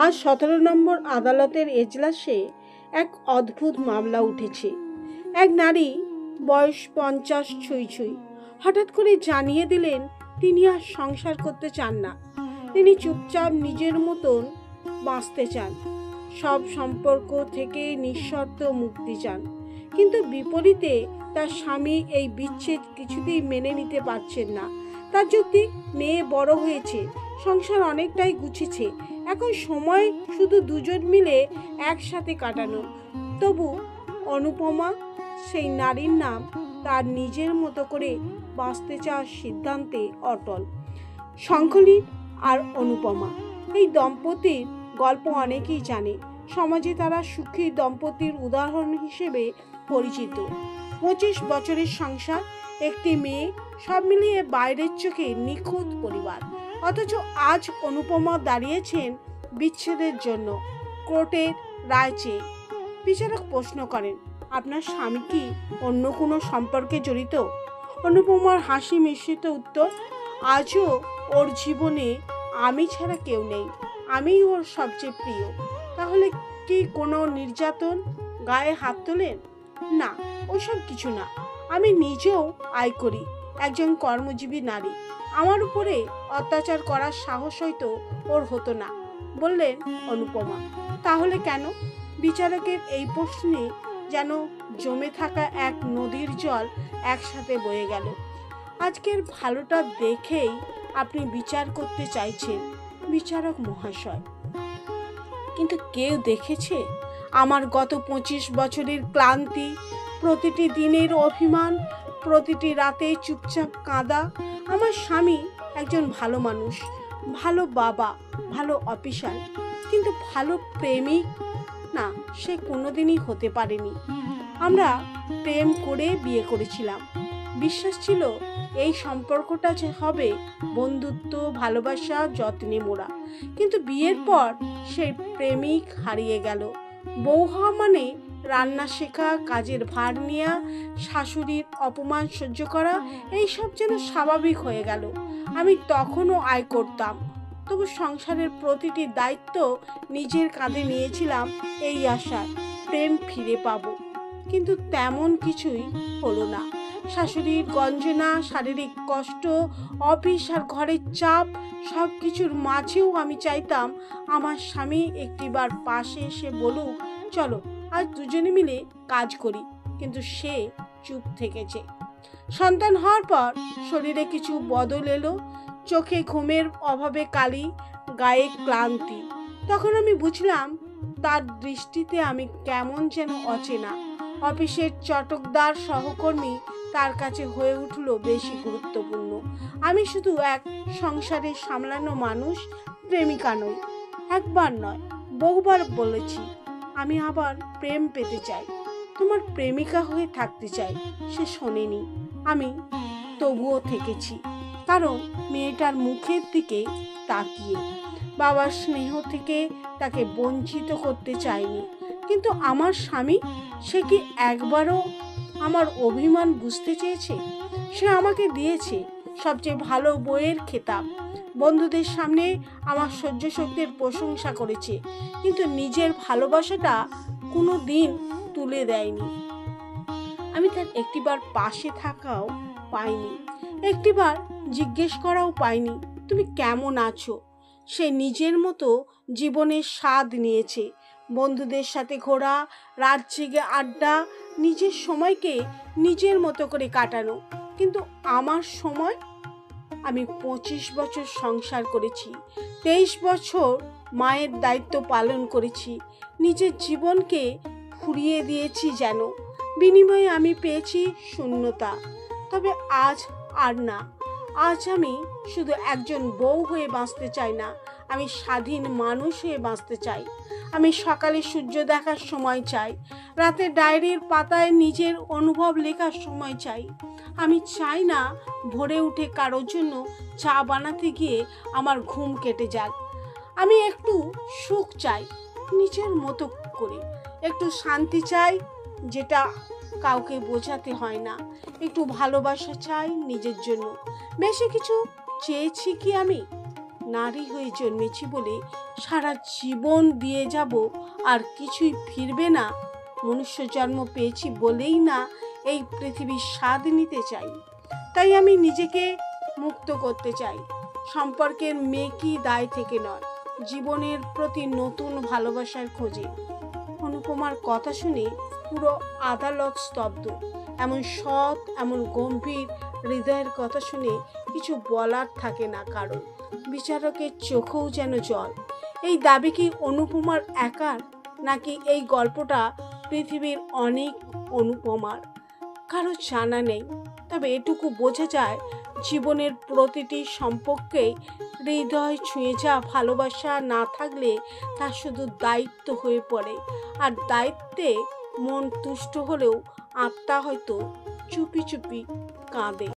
আজ 17 নম্বর আদালতের এজলাসে এক অদ্ভুত মামলা উঠেছে। এক নারী, বয়স 50 ছুঁই ছুঁই, হঠাৎ করে জানিয়ে দিলেন তিনি আর সংসার করতে চান না। তিনি চুপচাপ নিজের মতন বাঁচতে চান, সব সম্পর্ক থেকে নিঃশর্ত মুক্তি চান। কিন্তু বিপরীতে তার স্বামী এই বিচ্ছেদ কিছুতেই মেনে নিতে পারছেন না। তার যুক্তি, মেয়ে বড় হয়েছে, সংসার অনেকটাই গুছিয়েছে, এখন সময় শুধু দুজন মিলে একসাথে কাটানো। তবু অনুপমা, সেই নারীর নাম, তার নিজের মতো করে বাঁচতে চাওয়ার সিদ্ধান্তে অটল। শঙ্খলীন আর অনুপমা, এই দম্পতির গল্প অনেকেই জানে। সমাজে তারা সুখী দম্পতির উদাহরণ হিসেবে পরিচিত। 25 বছরের সংসার, একটি মেয়ে, সব মিলিয়ে বাইরের চোখে নিখুঁত পরিবার। অথচ আজ অনুপমা দাঁড়িয়েছেন বিচ্ছেদের জন্য কোর্টের রায় চেয়ে। বিচারক প্রশ্ন করেন, আপনার স্বামী কি অন্য কোনো সম্পর্কে জড়িত? অনুপমার হাসি মিশ্রিত উত্তর, আজও ওর জীবনে আমি ছাড়া কেউ নেই, আমিই ওর সবচেয়ে প্রিয়। তাহলে কি কোনো নির্যাতন, গায়ে হাত তোলেন? না, ওসব কিছু না। আমি নিজেও আয় করি, একজন কর্মজীবী নারী। আমার উপরে অত্যাচার করার সাহস হয়তো ওর হতো না, বললেন অনুপমা। তাহলে কেন? বিচারকের এই প্রশ্নে যেন জমে থাকা এক নদীর জল একসাথে বয়ে গেল। আজকের ভালোটা দেখেই আপনি বিচার করতে চাইছেন, বিচারক মহাশয়, কিন্তু কেউ দেখেছে আমার গত 25 বছরের ক্লান্তি, প্রতিটি দিনের অভিমান, প্রতিটি রাতে চুপচাপ কাঁদা? আমার স্বামী একজন ভালো মানুষ, ভালো বাবা, ভালো অফিসার, কিন্তু ভালো প্রেমিক না, সে কোনোদিনই হতে পারেনি। আমরা প্রেম করে বিয়ে করেছিলাম, বিশ্বাস ছিল এই সম্পর্কটা যে হবে বন্ধুত্ব, ভালোবাসা, যত্নে মোড়া। কিন্তু বিয়ের পর সেই প্রেমিক হারিয়ে গেল। বউ হওয়া মানে রান্না শেখা, কাজের ভার নেওয়া, শাশুড়ির অপমান সহ্য করা, এইসব যেন স্বাভাবিক হয়ে গেল। আমি তখনও আয় করতাম, তবু সংসারের প্রতিটি দায়িত্ব নিজের কাঁধে নিয়েছিলাম এই আশা প্রেম ফিরে পাবো। কিন্তু তেমন কিছুই হলো না। শাশুড়ির গঞ্জনা, শারীরিক কষ্ট, অফিস আর ঘরের চাপ, সব কিছুর মাঝেও আমি চাইতাম আমার স্বামী একটিবার পাশে এসে বলুক, চলো আজ দুজনে মিলে কাজ করি। কিন্তু সে চুপ থেকেছে। সন্তান হওয়ার পর শরীরে কিছু বদল এলো, চোখে ঘুমের অভাবে কালি, গায়ে ক্লান্তি। তখন আমি বুঝলাম তার দৃষ্টিতে আমি কেমন যেন অচেনা। অফিসের চটকদার সহকর্মী তার কাছে হয়ে উঠল বেশি গুরুত্বপূর্ণ। আমি শুধু এক সংসারে সামলানো মানুষ, প্রেমিকা নই। একবার নয়, বহুবার বলেছি আমি আবার প্রেম পেতে চাই, তোমার প্রেমিকা হয়ে থাকতে চাই। সে শোনেনি। আমি তবুও থেকেছি, কারণ মেয়েটার মুখের দিকে তাকিয়ে বাবার স্নেহ থেকে তাকে বঞ্চিত করতে চাইনি। কিন্তু আমার স্বামী, সে কি একবারও আমার অভিমান বুঝতে চেয়েছে? সে আমাকে দিয়েছে সবচেয়ে ভালো বইয়ের খেতাব, বন্ধুদের সামনে আমার সহ্য শক্তির প্রশংসা করেছে, কিন্তু নিজের ভালোবাসাটা কোনো দিন তুলে দেয়নি। আমি তার একটিবার পাশে থাকাও পাইনি, একটিবার জিজ্ঞেস করাও পাইনি তুমি কেমন আছো। সে নিজের মতো জীবনের স্বাদ নিয়েছে, বন্ধুদের সাথে ঘোরা, রাত জেগে আড্ডা, নিজের সময়কে নিজের মতো করে কাটানো। কিন্তু আমার সময়, আমি 25 বছর সংসার করেছি, 23 বছর মায়ের দায়িত্ব পালন করেছি, নিজের জীবনকে ফুরিয়ে দিয়েছি যেন। বিনিময়ে আমি পেয়েছি শূন্যতা। তবে আজ আর না। আজ আমি শুধু একজন বউ হয়ে বাঁচতে চাই না, আমি স্বাধীন মানুষ হয়ে বাঁচতে চাই। আমি সকালে সূর্য দেখার সময় চাই, রাতে ডায়েরির পাতায় নিজের অনুভব লেখার সময় চাই। আমি চাই না ভোরে উঠে কারোর জন্য চা বানাতে গিয়ে আমার ঘুম কেটে যাক। আমি একটু সুখ চাই নিজের মতো করে, একটু শান্তি চাই যেটা কাউকে বোঝাতে হয় না, একটু ভালোবাসা চাই নিজের জন্য। বেশি কিছু চেয়েছি কি আমি? নারী হয়ে জন্মেছি বলে সারা জীবন দিয়ে যাব আর কিছুই ফিরবে না? মনুষ্য জন্ম পেয়েছি বলেই না এই পৃথিবীর স্বাদ নিতে চাই। তাই আমি নিজেকে মুক্ত করতে চাই, সম্পর্কের মেকি দায় থেকে নয়, জীবনের প্রতি নতুন ভালোবাসার খোঁজে। অনুপমার কথা শুনে পুরো আদালত স্তব্ধ। এমন সৎ, এমন গম্ভীর হৃদয়ের কথা শুনে কিছু বলার থাকে না কারণ। বিচারকের চোখেও যেন জল। এই দাবি কি অনুপমার একার, নাকি এই গল্পটা পৃথিবীর অনেক অনুপমার? কারো জানা নেই। তবে এটুকু বোঝা যায়, জীবনের প্রতিটি সম্পর্কে হৃদয় ছুঁয়ে যাওয়া ভালোবাসা না থাকলে তা শুধু দায়িত্ব হয়ে পড়ে। আর দায়িত্বে মন তুষ্ট হলেও আত্মা হয়তো চুপি চুপি কাঁদে।